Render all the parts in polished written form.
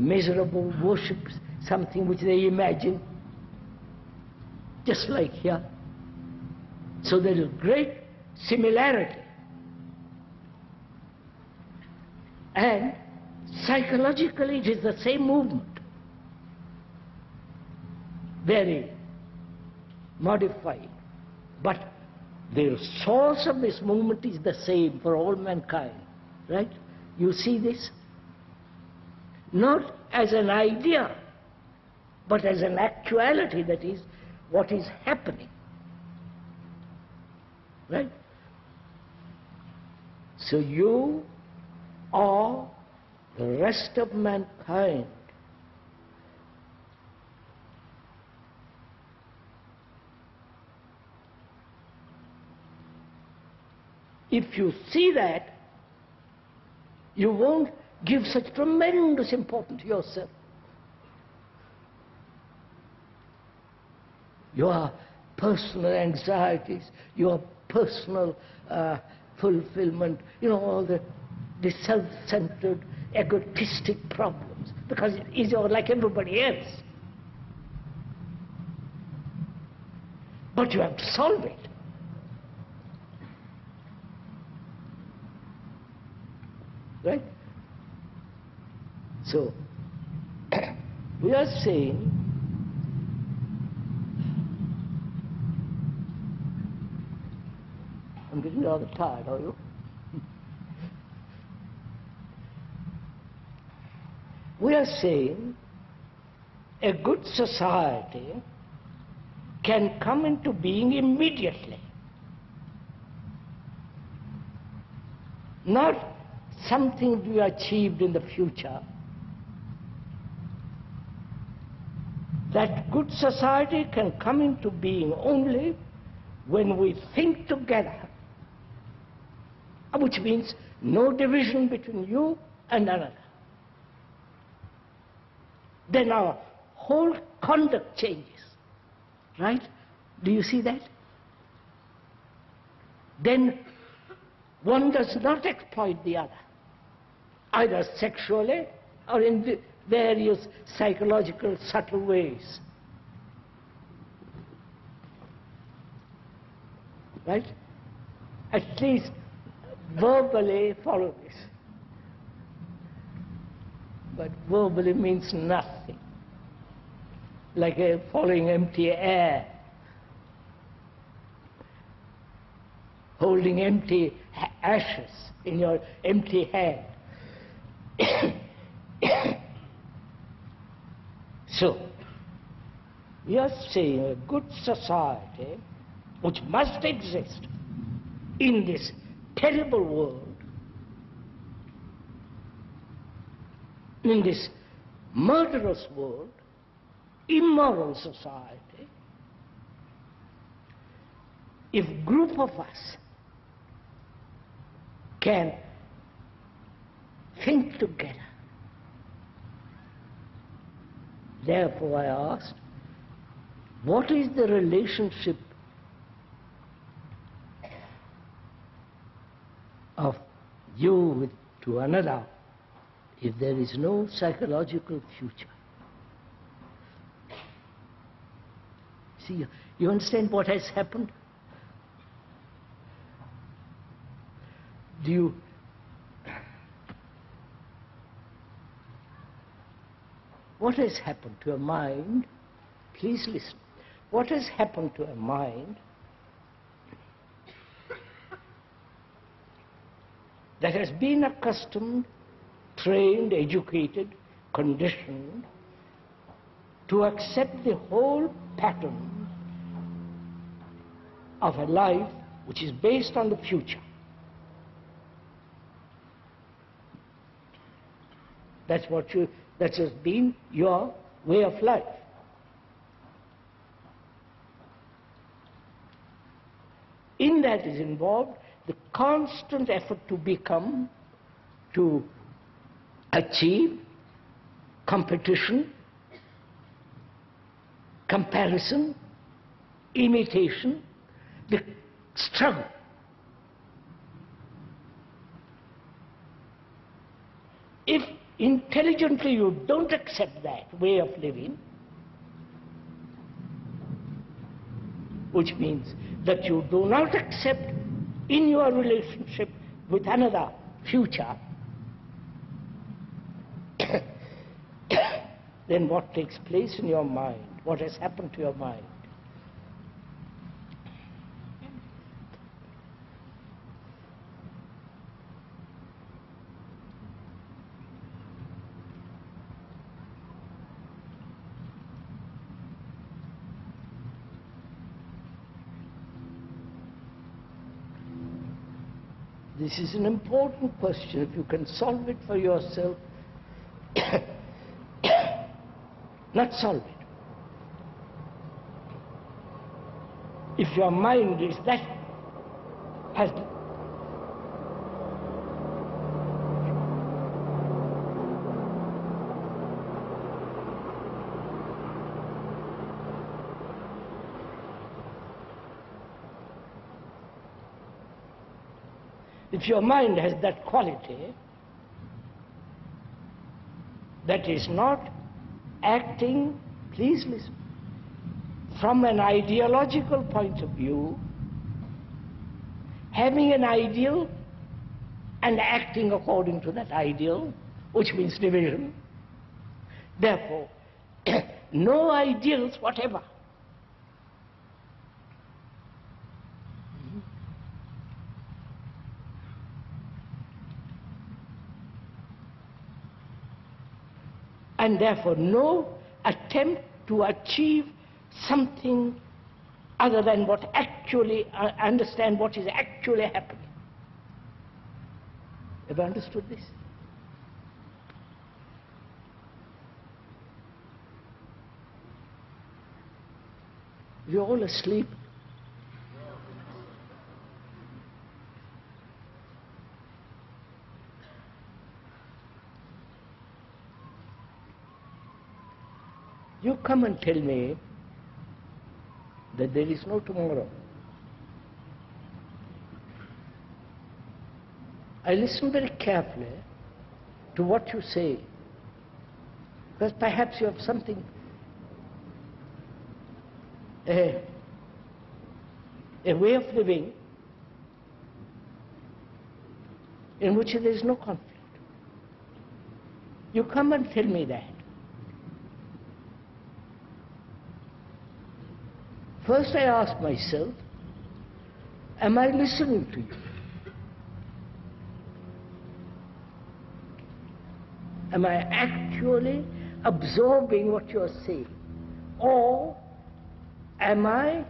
Miserable worships something which they imagine, just like here. So there is great similarity. And psychologically it is the same movement, very modified. But the source of this movement is the same for all mankind, right? You see this? Not as an idea, but as an actuality, that is what is happening, right? So you are the rest of mankind. If you see that, you won't give such tremendous importance to yourself. Your personal anxieties, your personal fulfillment, all the self-centered, egotistic problems, because you're like everybody else. But you have to solve it. Right? So, we are saying I'm getting rather tired, are you? We are saying a good society can come into being immediately. Not something to be achieved in the future. That good society can come into being only when we think together, which means no division between you and another. Then our whole conduct changes, right? Do you see that? Then one does not exploit the other, either sexually or in the various psychological subtle ways. Right? At least verbally follow this. But verbally means nothing. Like following empty air. Holding empty ashes in your empty hand. So, we are saying a good society which must exist in this terrible world, in this murderous world, immoral society, if a group of us can think together. Therefore, I asked, what is the relationship of you to another if there is no psychological future? See, you understand what has happened? What has happened to a mind? Please listen. What has happened to a mind that has been accustomed, trained, educated, conditioned to accept the whole pattern of a life which is based on the future? That has been your way of life. In that is involved the constant effort to become, to achieve, competition, comparison, imitation, the struggle. If intelligently you don't accept that way of living, which means that you do not accept in your relationship with another future, then what takes place in your mind? What has happened to your mind? This is an important question. If you can solve it for yourself, not solve it. If your mind is that, has if your mind has that quality, that is not acting, please listen, from an ideological point of view, having an ideal and acting according to that ideal, which means division. Therefore, no ideals whatever. And therefore no attempt to achieve something other than what actually, understand what is actually happening. Have you understood this? You're all asleep. You come and tell me that there is no tomorrow. I listen very carefully to what you say, because perhaps you have something, a way of living in which there is no conflict. You come and tell me that. First I ask myself, am I listening to you? Am I actually absorbing what you are saying? Or am I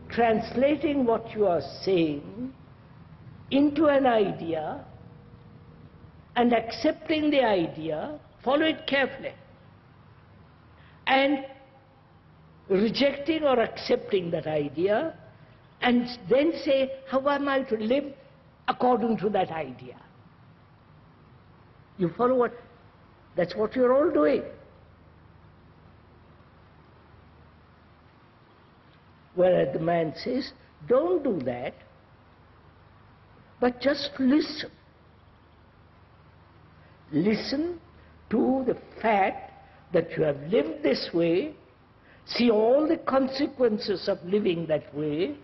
translating what you are saying into an idea and accepting the idea, follow it carefully, and rejecting or accepting that idea, and then say, how am I to live according to that idea? You follow what? That's what you're all doing. Whereas the man says, don't do that, but just listen. Listen to the fact that you have lived this way. See all the consequences of living that way.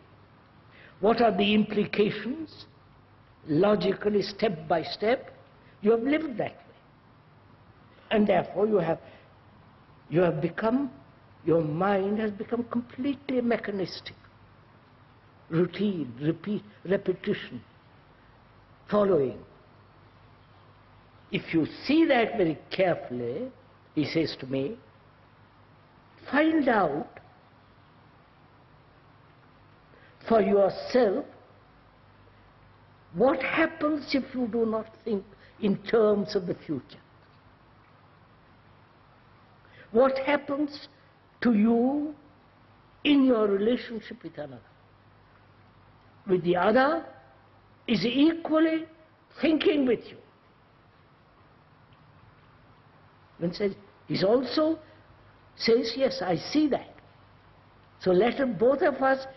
What are the implications? Logically, step by step, you have lived that way. And therefore you have become, your mind has become completely mechanistic. Routine, repetition, following. If you see that very carefully, he says to me, find out for yourself what happens if you do not think in terms of the future. What happens to you in your relationship with another? With the other is equally thinking with you. When says, he's also says, yes, I see that. So let both of us